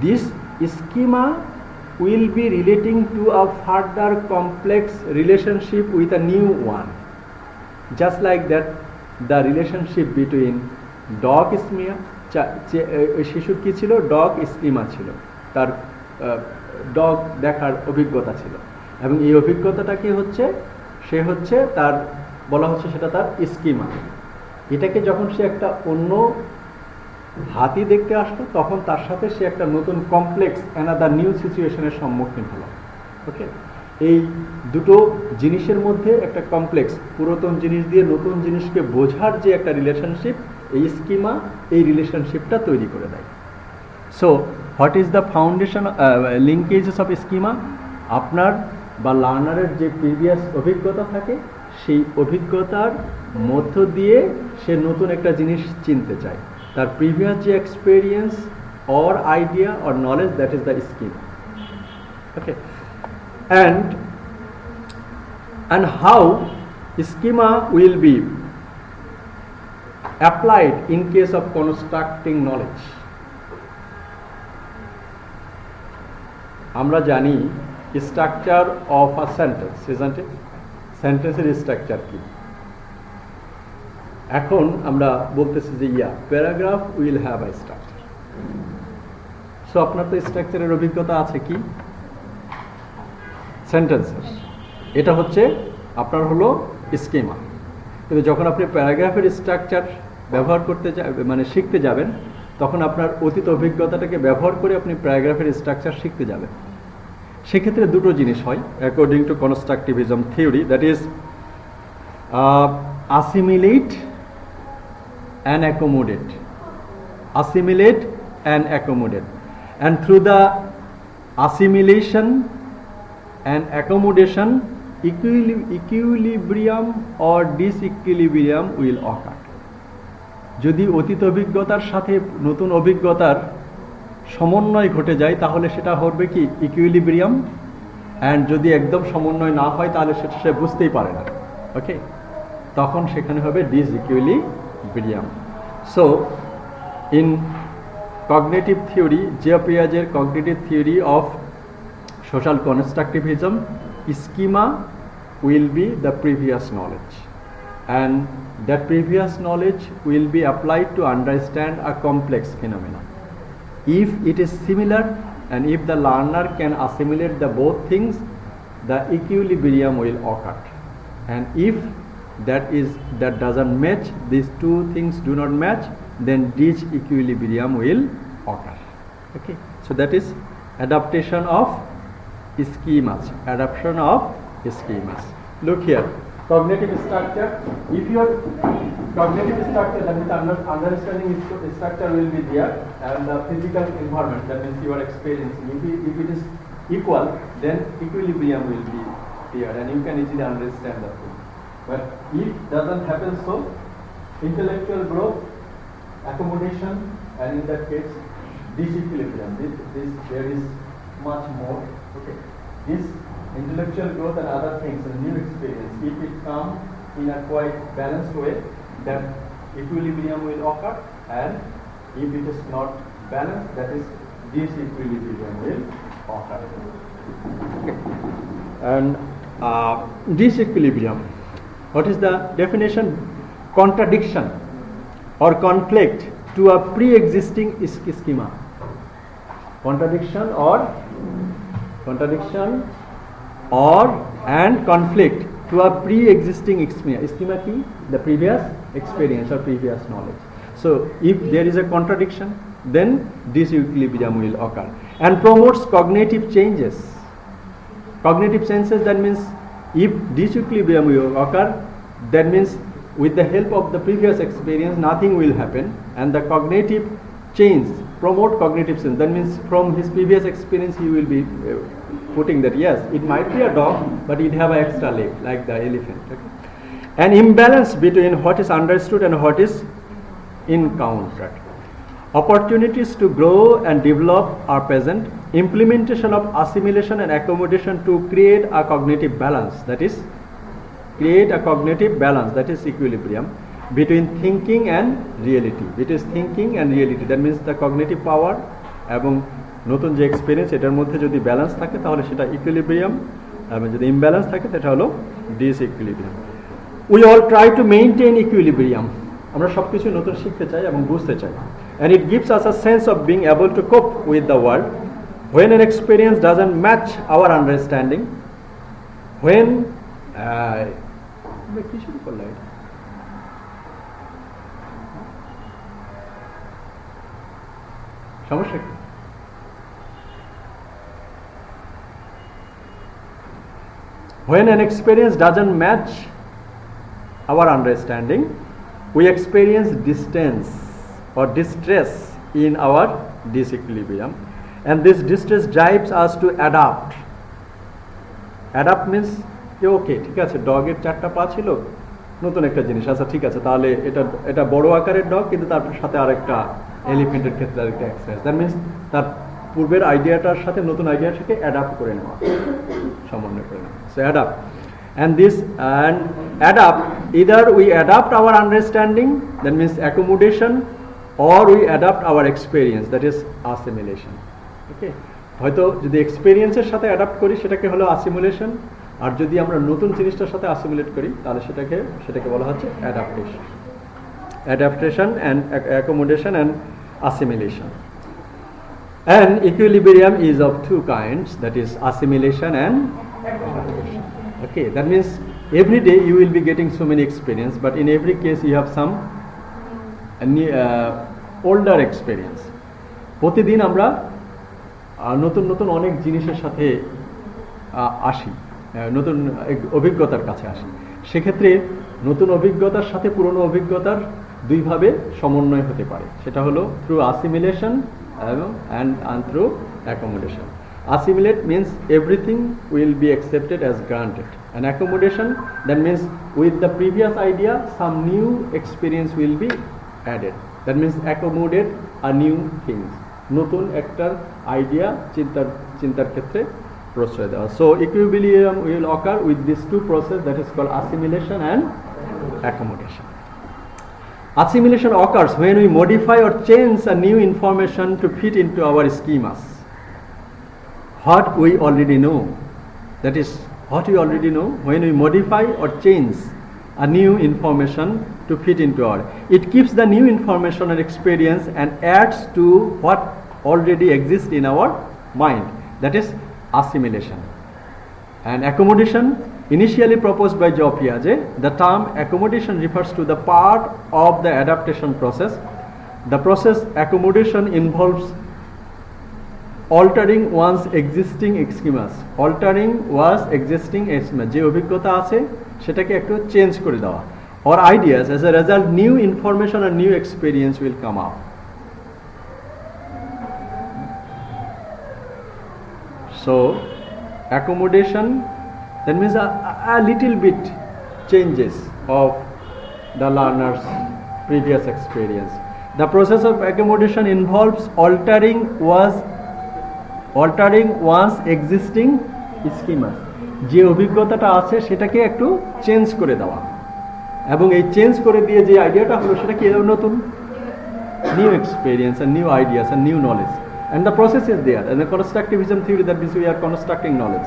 this schema will be relating to a further complex relationship with a new one. Just like that, the relationship between dog schema, শিশুর কি ছিল, dog schema ছিল, তার dog দেখার অভিজ্ঞতা ছিল, এবং এই অভিজ্ঞতাটা কি হচ্ছে, সে হচ্ছে তার বলা হচ্ছে সেটা তার স্কিমা। এটাকে যখন সে একটা অন্য হাতি দেখতে আসলো, তখন তার সাথে সে একটা নতুন কমপ্লেক্স অ্যানাদার নিউ সিচুয়েশনের সম্মুখীন হলো। ওকে, এই দুটো জিনিসের মধ্যে একটা কমপ্লেক্স, পুরাতন জিনিস দিয়ে নতুন জিনিসকে বোঝার যে একটা রিলেশনশিপ, এই স্কিমা এই রিলেশনশিপটা তৈরি করে দেয়। So what is the foundation linkages of schema? আপনার বা লার্নারের যে প্রিভিয়াস অভিজ্ঞতা থাকে, সেই অভিজ্ঞতার মধ্য দিয়ে সে নতুন একটা জিনিস চিনতে চায়। তার প্রিভিয়াস যে experience or idea or knowledge, that is the schema. Okay, and how schema will be applied in case of constructing knowledge? আমরা জানি structure of a sentence, isn't it? Sentence এর structure কি? এখন আমরা বলতেছি যে paragraph will have a structure. So আপনার তো স্ট্রাকচারের অভিজ্ঞতা আছে কি সেন্টেন্সের, এটা হচ্ছে আপনার হলো স্কিমা। কিন্তু যখন আপনি প্যারাগ্রাফের স্ট্রাকচার ব্যবহার করতে মানে শিখতে যাবেন, তখন আপনার অতীত অভিজ্ঞতাটাকে ব্যবহার করে আপনি প্যারাগ্রাফের স্ট্রাকচার শিখতে যাবেন। সেক্ষেত্রে দুটো জিনিস হয় according to constructivism theory, that is assimilate and accommodate. Assimilate and accommodate. And through the assimilation and accommodation, equilibrium or disequilibrium will occur. যদি অতীত অভিজ্ঞতার সাথে নতুন অভিজ্ঞতার সমন্বয় ঘটে যায়, তাহলে সেটা হবে কি ইকুইলিব্রিয়াম, অ্যান্ড যদি একদম সমন্বয় না হয়, তাহলে সেটা সে বুঝতেই পারে না। ওকে, তখন সেখানে হবে disequilibrium. So in cognitive theory, পিয়াজের cognitive theory of social constructivism, schema will be the previous knowledge, and that previous knowledge will be applied to understand a complex phenomenon. If it is similar and if the learner can assimilate the both things, the equilibrium will occur. And if that doesn't match, these two things do not match, then disequilibrium will occur. Okay, so that is adaptation of schemas. Adaptation of schemas. Look here, cognitive structure. If your cognitive structure, that means understanding structure will be there, and the physical environment, that means your experience, if it is equal, then equilibrium will be there, and you can easily understand the thing. But if doesn't happen, so intellectual growth, accommodation, and in that case disequilibrium, there is much more. Okay, this intellectual growth and other things and new experience, if it come in a quite balanced way, then equilibrium will occur, and if it is not balanced, that is disequilibrium will occur. Okay. And disequilibrium, what is the definition? Contradiction or conflict to a pre-existing schema. Contradiction or and conflict to a pre-existing schema. Schema ki? The previous experience or previous knowledge. So if there is a contradiction, then disequilibrium will occur, and promotes cognitive changes. Cognitive changes, that means if disequilibrium will occur, that means with the help of the previous experience nothing will happen, and the cognitive change, promote cognitive change, that means from his previous experience he will be putting that yes, it might be a dog, but it have an extra leg like the elephant. Okay? An imbalance between what is understood and what is encountered. Opportunities to grow and develop are present. Implementation of assimilation and accommodation to create a cognitive balance, that is equilibrium between thinking and reality. It is thinking and reality, that means the cognitive power এবং নতুন যে experience এটার মধ্যে যদি balance থাকে তাহলে সেটা equilibrium, এবং যদি ইমব্যালেন্স থাকে সেটা হলো disequilibrium. We all try to maintain equilibrium. আমরা সব কিছু নতুন শিখতে চাই এবং বুঝতে চাই। And it gives us a sense of being able to cope with the world when an experience doesn't match our understanding, when সমস্যা কি? When an experience doesn't match our understanding, we experience distance or distress in our disequilibrium, and this distress drives us to adapt. Adapt means okay, ঠিক আছে, ডগের 4টা পা ছিল, নতুন একটা জিনিস, আচ্ছা ঠিক আছে, তাহলে এটা বড় আকারের ডগ, কিন্তু তার সাথে আরেকটা এলিফ্যান্টের ক্ষেত্রে আরেকটা এক্সারসাইজ। দ্যাট মিনস তার পূর্বের আইডিয়াটার সাথে নতুন আইডিয়াটাকে অ্যাডাপ্ট করে নেওয়া, সমন্বয় করে নেওয়া। So adapt, and adapt, either we adapt our understanding, that means accommodation, or we adapt our experience, that is assimilation. ওকে, হয়তো যদি এক্সপেরিয়েন্সের সাথে অ্যাডাপ্ট করি সেটাকে হলো আসিমুলেশন, আর যদি আমরা নতুন জিনিসটার সাথে আসিমুলেট করি তাহলে সেটাকে বলা হচ্ছে adaptation and accommodation and assimilation. And equilibrium is of two kinds, that is assimilation and adaptation. Okay, that means every day you will be getting so many experience, but in every case you have some older experience. প্রতিদিন আমরা নতুন নতুন অনেক জিনিসের সাথে আসি, নতুন অভিজ্ঞতার কাছে আসি। সেক্ষেত্রে নতুন অভিজ্ঞতার সাথে পুরনো অভিজ্ঞতার দুইভাবে সমন্বয় হতে পারে, সেটা হলো through আসিমিলেশন and through accommodation. Assimilate means everything will be accepted as granted, and accommodation, that means with the previous idea some new experience will be added, that means accommodate a new things, নতুন একটা idea চিন্তার ক্ষেত্রে প্রশ্রয় দেওয়া। So equilibrium will occur with these two processes, that is called assimilation and accommodation. Assimilation occurs when we modify or change a new information to fit into our schemas. What we already know, that is what we already know, when we modify or change a new information to fit into it keeps the new information and experience and adds to what already exists in our mind, that is assimilation. And accommodation, initially proposed by Piaget, the term accommodation refers to the part of the adaptation process. The process accommodation involves altering one's existing schemas. Altering one's existing schema, যে অভিজ্ঞতা আছে সেটাকে একটু change করে দেওয়া, or ideas. As a result, new information and new experience will come up. So accommodation, that means a little bit changes of the learner's previous experience. The process of accommodation involves altering one's existing schema. যে অভিজ্ঞতাটা আছে সেটাকে একটু change করে দেওয়া, এবং এই change করে দিয়ে যে আইডিয়াটা হলো সেটা কি নতুন, new experience and new ideas and new knowledge. And the process is there, and the constructivism theory, that means we are constructing knowledge.